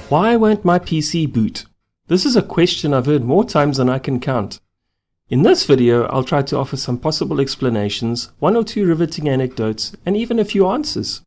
Why won't my PC boot? This is a question I've heard more times than I can count. In this video, I'll try to offer some possible explanations, one or two riveting anecdotes, and even a few answers.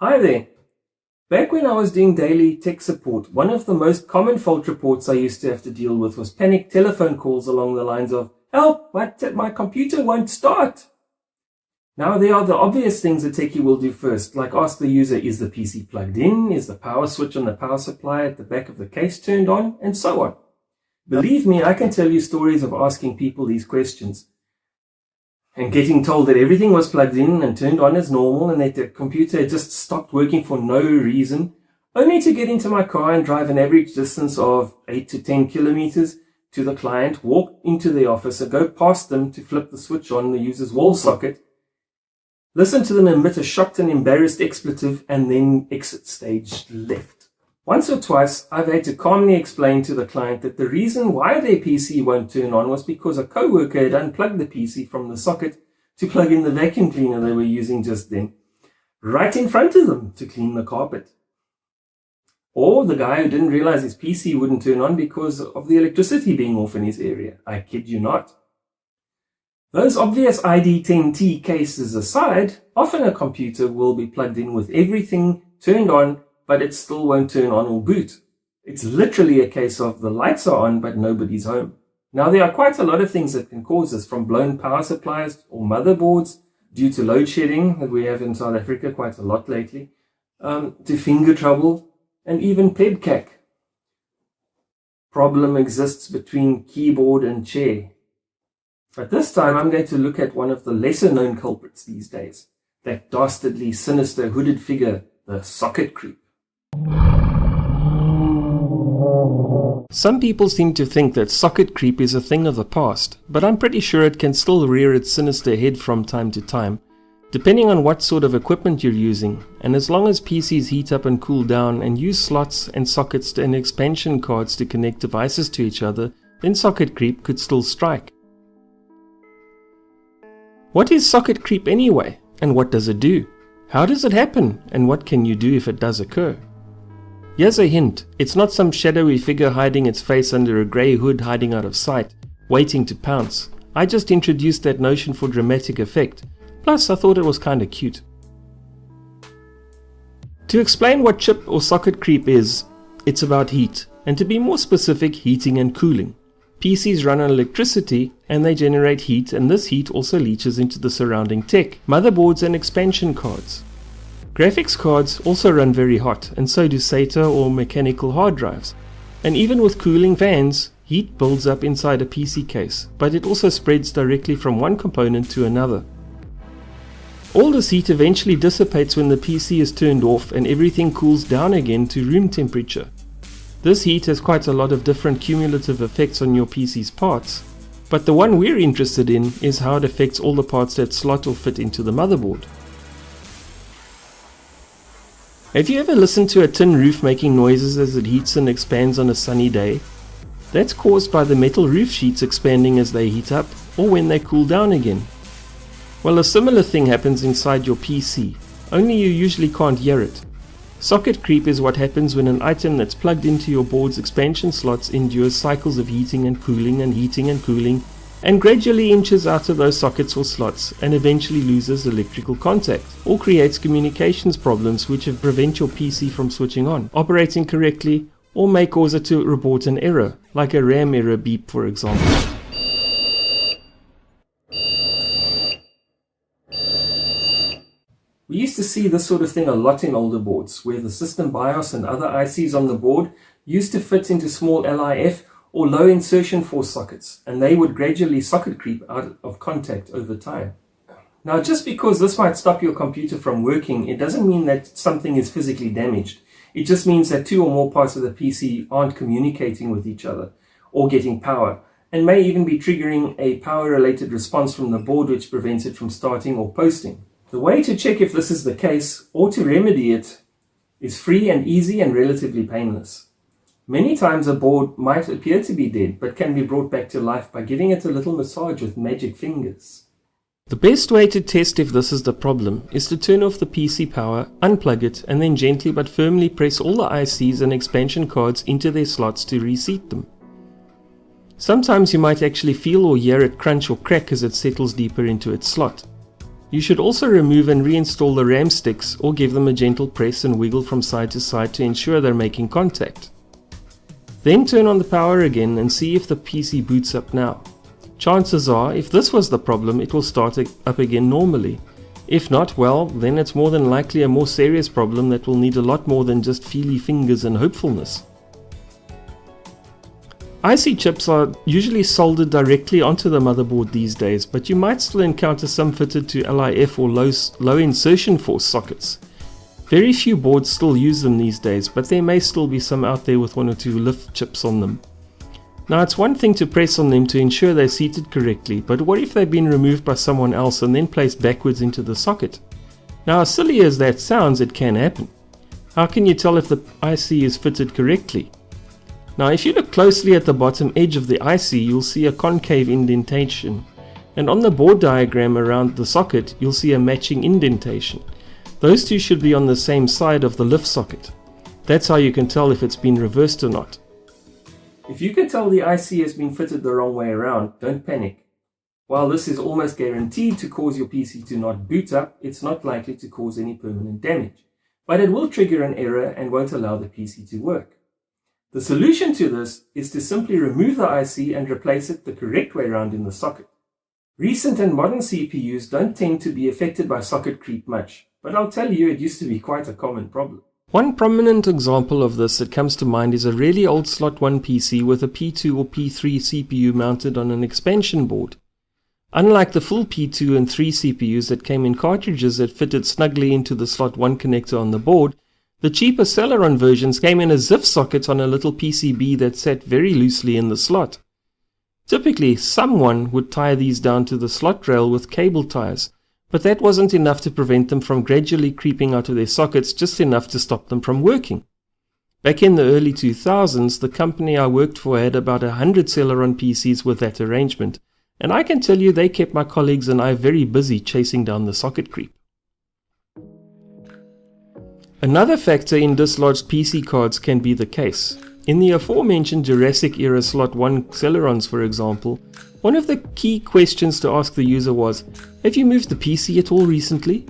Hi there. Back when I was doing daily tech support, one of the most common fault reports I used to have to deal with was panicked telephone calls along the lines of, "Help, my computer won't start." Now there are the obvious things a techie will do first, like ask the user, is the PC plugged in? Is the power switch on the power supply at the back of the case turned on? And so on. Believe me, I can tell you stories of asking people these questions and getting told that everything was plugged in and turned on as normal and that the computer had just stopped working for no reason, only to get into my car and drive an average distance of 8 to 10 kilometers to the client, walk into the office and go past them to flip the switch on the user's wall socket, listen to them emit a shocked and embarrassed expletive, and then exit stage left. Once or twice, I've had to calmly explain to the client that the reason why their PC won't turn on was because a coworker had unplugged the PC from the socket to plug in the vacuum cleaner they were using just then, right in front of them to clean the carpet. Or the guy who didn't realize his PC wouldn't turn on because of the electricity being off in his area. I kid you not. Those obvious ID10T cases aside, often a computer will be plugged in with everything turned on, but it still won't turn on or boot. It's literally a case of the lights are on, but nobody's home. Now, there are quite a lot of things that can cause this, from blown power supplies or motherboards due to load shedding that we have in South Africa quite a lot lately, to finger trouble, and even pebcac. Problem exists between keyboard and chair. But this time, I'm going to look at one of the lesser-known culprits these days, that dastardly, sinister, hooded figure, the socket creep. Some people seem to think that socket creep is a thing of the past, but I'm pretty sure it can still rear its sinister head from time to time, depending on what sort of equipment you're using, and as long as PCs heat up and cool down and use slots and sockets and expansion cards to connect devices to each other, then socket creep could still strike. What is socket creep anyway, and what does it do? How does it happen, and what can you do if it does occur? Here's a hint, it's not some shadowy figure hiding its face under a grey hood hiding out of sight, waiting to pounce. I just introduced that notion for dramatic effect, plus I thought it was kinda cute. To explain what chip or socket creep is, it's about heat, and to be more specific, heating and cooling. PCs run on electricity and they generate heat, and this heat also leaches into the surrounding tech, motherboards and expansion cards. Graphics cards also run very hot, and so do SATA or mechanical hard drives. And even with cooling fans, heat builds up inside a PC case, but it also spreads directly from one component to another. All this heat eventually dissipates when the PC is turned off and everything cools down again to room temperature. This heat has quite a lot of different cumulative effects on your PC's parts, but the one we're interested in is how it affects all the parts that slot or fit into the motherboard. Have you ever listened to a tin roof making noises as it heats and expands on a sunny day? That's caused by the metal roof sheets expanding as they heat up or when they cool down again. Well, a similar thing happens inside your PC, only you usually can't hear it. Socket creep is what happens when an item that's plugged into your board's expansion slots endures cycles of heating and cooling and gradually inches out of those sockets or slots and eventually loses electrical contact, or creates communications problems which prevent your PC from switching on, operating correctly, or may cause it to report an error, like a RAM error beep for example. We used to see this sort of thing a lot in older boards, where the system BIOS and other ICs on the board used to fit into small LIF or low insertion force sockets, and they would gradually socket creep out of contact over time. Now, just because this might stop your computer from working, it doesn't mean that something is physically damaged. It just means that two or more parts of the PC aren't communicating with each other or getting power, and may even be triggering a power-related response from the board which prevents it from starting or posting. The way to check if this is the case, or to remedy it, is free and easy and relatively painless. Many times a board might appear to be dead, but can be brought back to life by giving it a little massage with magic fingers. The best way to test if this is the problem is to turn off the PC power, unplug it, and then gently but firmly press all the ICs and expansion cards into their slots to reseat them. Sometimes you might actually feel or hear it crunch or crack as it settles deeper into its slot. You should also remove and reinstall the RAM sticks or give them a gentle press and wiggle from side to side to ensure they're making contact. Then turn on the power again and see if the PC boots up now. Chances are, if this was the problem, it will start up again normally. If not, well, then it's more than likely a more serious problem that will need a lot more than just feely fingers and hopefulness. IC chips are usually soldered directly onto the motherboard these days, but you might still encounter some fitted to LIF or low insertion force sockets. Very few boards still use them these days, but there may still be some out there with one or two lift chips on them. Now, it's one thing to press on them to ensure they're seated correctly, but what if they've been removed by someone else and then placed backwards into the socket? Now, as silly as that sounds, it can happen. How can you tell if the IC is fitted correctly? Now, if you look closely at the bottom edge of the IC, you'll see a concave indentation, and on the board diagram around the socket, you'll see a matching indentation. Those two should be on the same side of the lift socket. That's how you can tell if it's been reversed or not. If you can tell the IC has been fitted the wrong way around, don't panic. While this is almost guaranteed to cause your PC to not boot up, it's not likely to cause any permanent damage, but it will trigger an error and won't allow the PC to work. The solution to this is to simply remove the IC and replace it the correct way around in the socket. Recent and modern CPUs don't tend to be affected by socket creep much, but I'll tell you, it used to be quite a common problem. One prominent example of this that comes to mind is a really old slot 1 PC with a P2 or P3 CPU mounted on an expansion board. Unlike the full P2 and 3 CPUs that came in cartridges that fitted snugly into the slot 1 connector on the board, the cheaper Celeron versions came in a ZIF socket on a little PCB that sat very loosely in the slot. Typically, someone would tie these down to the slot rail with cable ties, but that wasn't enough to prevent them from gradually creeping out of their sockets, just enough to stop them from working. Back in the early 2000s, the company I worked for had about 100 Celeron PCs with that arrangement, and I can tell you they kept my colleagues and I very busy chasing down the socket creep. Another factor in dislodged PC cards can be the case. In the aforementioned Jurassic era slot 1 Celerons, for example, one of the key questions to ask the user was, have you moved the PC at all recently?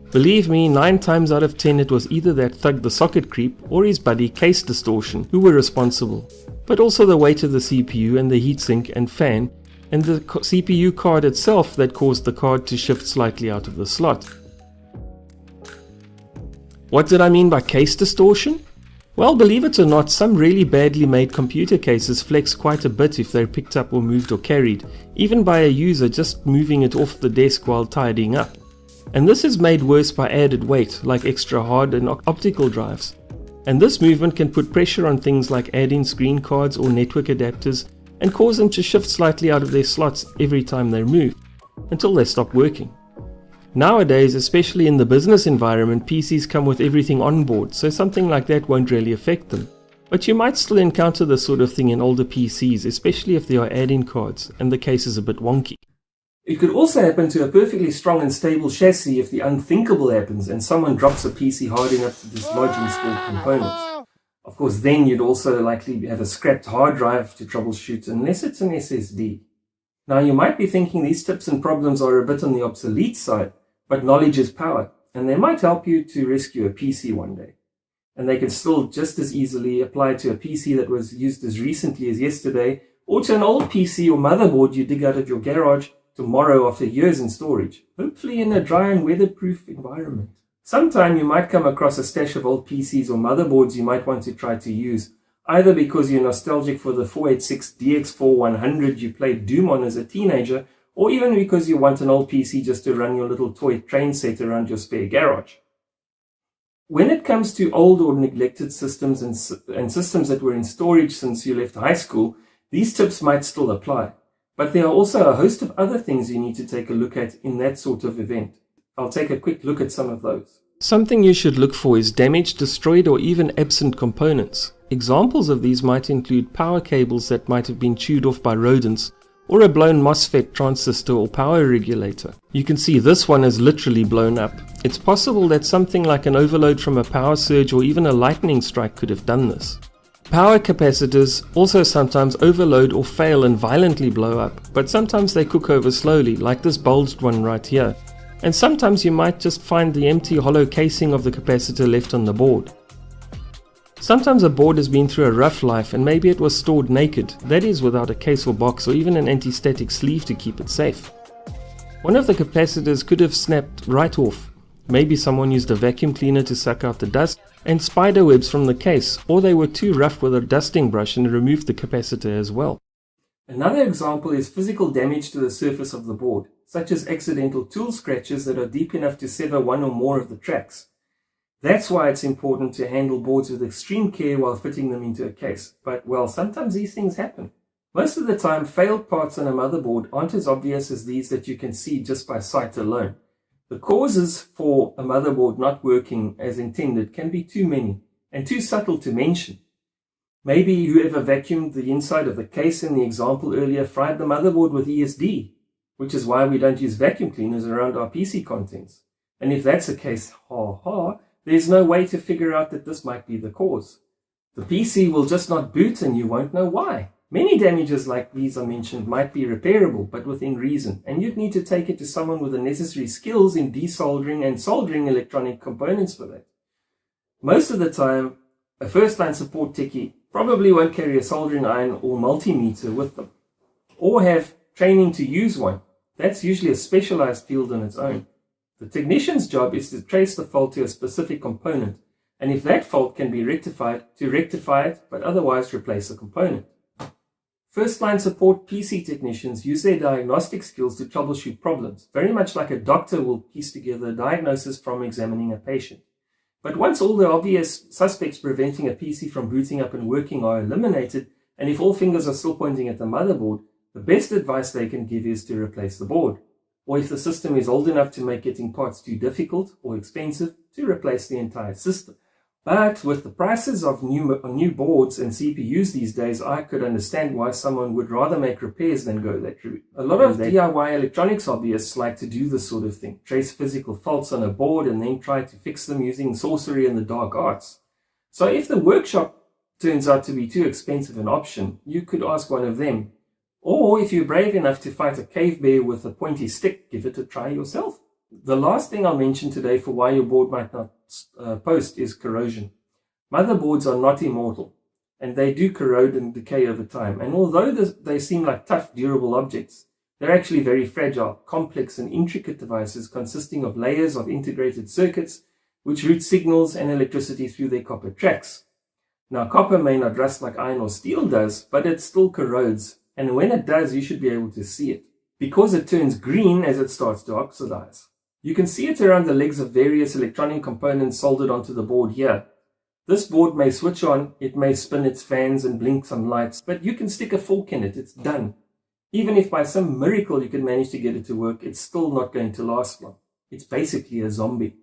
Believe me, 9 times out of 10 it was either that thug the socket creep or his buddy Case Distortion who were responsible, but also the weight of the CPU and the heatsink and fan and the CPU card itself that caused the card to shift slightly out of the slot. What did I mean by case distortion? Well, believe it or not, some really badly made computer cases flex quite a bit if they're picked up or moved or carried, even by a user just moving it off the desk while tidying up. And this is made worse by added weight, like extra hard and optical drives. And this movement can put pressure on things like add-in screen cards or network adapters and cause them to shift slightly out of their slots every time they're moved, until they stop working. Nowadays, especially in the business environment, PCs come with everything on board, so something like that won't really affect them. But you might still encounter this sort of thing in older PCs, especially if they are add-in cards and the case is a bit wonky. It could also happen to a perfectly strong and stable chassis if the unthinkable happens and someone drops a PC hard enough to dislodge installed components. Of course, then you'd also likely have a scrapped hard drive to troubleshoot unless it's an SSD. Now, you might be thinking these tips and problems are a bit on the obsolete side, but knowledge is power, and they might help you to rescue a PC one day. And they can still just as easily apply to a PC that was used as recently as yesterday, or to an old PC or motherboard you dig out of your garage tomorrow after years in storage, hopefully in a dry and weatherproof environment. Sometime you might come across a stash of old PCs or motherboards you might want to try to use, either because you're nostalgic for the 486 DX4100 you played Doom on as a teenager, or even because you want an old PC just to run your little toy train set around your spare garage. When it comes to old or neglected systems and systems that were in storage since you left high school, these tips might still apply. But there are also a host of other things you need to take a look at in that sort of event. I'll take a quick look at some of those. Something you should look for is damaged, destroyed, or even absent components. Examples of these might include power cables that might have been chewed off by rodents, or a blown MOSFET transistor or power regulator. You can see this one is literally blown up. It's possible that something like an overload from a power surge or even a lightning strike could have done this. Power capacitors also sometimes overload or fail and violently blow up, but sometimes they cook over slowly, like this bulged one right here. And sometimes you might just find the empty hollow casing of the capacitor left on the board. Sometimes a board has been through a rough life and maybe it was stored naked, that is without a case or box or even an anti-static sleeve to keep it safe. One of the capacitors could have snapped right off. Maybe someone used a vacuum cleaner to suck out the dust and spider webs from the case, or they were too rough with a dusting brush and removed the capacitor as well. Another example is physical damage to the surface of the board, such as accidental tool scratches that are deep enough to sever one or more of the tracks. That's why it's important to handle boards with extreme care while fitting them into a case. But, well, sometimes these things happen. Most of the time, failed parts on a motherboard aren't as obvious as these that you can see just by sight alone. The causes for a motherboard not working as intended can be too many and too subtle to mention. Maybe whoever vacuumed the inside of the case in the example earlier fried the motherboard with ESD, which is why we don't use vacuum cleaners around our PC contents. And if that's the case, there's no way to figure out that this might be the cause. The PC will just not boot and you won't know why. Many damages like these I mentioned might be repairable, but within reason, and you'd need to take it to someone with the necessary skills in desoldering and soldering electronic components for that. Most of the time, a first-line support techie probably won't carry a soldering iron or multimeter with them, or have training to use one. That's usually a specialized field on its own. The technician's job is to trace the fault to a specific component, and if that fault can be rectified, to rectify it, but otherwise replace the component. First-line support PC technicians use their diagnostic skills to troubleshoot problems, very much like a doctor will piece together a diagnosis from examining a patient. But once all the obvious suspects preventing a PC from booting up and working are eliminated, and if all fingers are still pointing at the motherboard, the best advice they can give is to replace the board. Or if the system is old enough to make getting parts too difficult or expensive, to replace the entire system. But with the prices of new boards and CPUs these days, I could understand why someone would rather make repairs than go that route. A lot of DIY electronics hobbyists like to do this sort of thing, trace physical faults on a board and then try to fix them using sorcery and the dark arts. So if the workshop turns out to be too expensive an option, you could ask one of them. Or if you're brave enough to fight a cave bear with a pointy stick, give it a try yourself. The last thing I'll mention today for why your board might not post is corrosion. Motherboards are not immortal, and they do corrode and decay over time. And although they seem like tough, durable objects, they're actually very fragile, complex and intricate devices consisting of layers of integrated circuits which route signals and electricity through their copper tracks. Now, copper may not rust like iron or steel does, but it still corrodes, and when it does, you should be able to see it, because it turns green as it starts to oxidize. You can see it around the legs of various electronic components soldered onto the board here. This board may switch on, it may spin its fans and blink some lights, but you can stick a fork in it, it's done. Even if by some miracle you can manage to get it to work, it's still not going to last long. It's basically a zombie.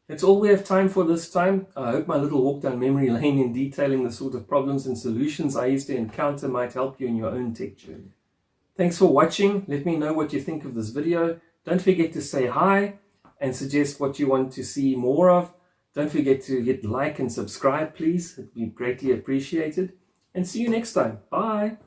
That's all we have time for this time. I hope my little walk down memory lane in detailing the sort of problems and solutions I used to encounter might help you in your own tech journey. Thanks for watching. Let me know what you think of this video. Don't forget to say hi and suggest what you want to see more of. Don't forget to hit like and subscribe, please. It would be greatly appreciated. And see you next time. Bye.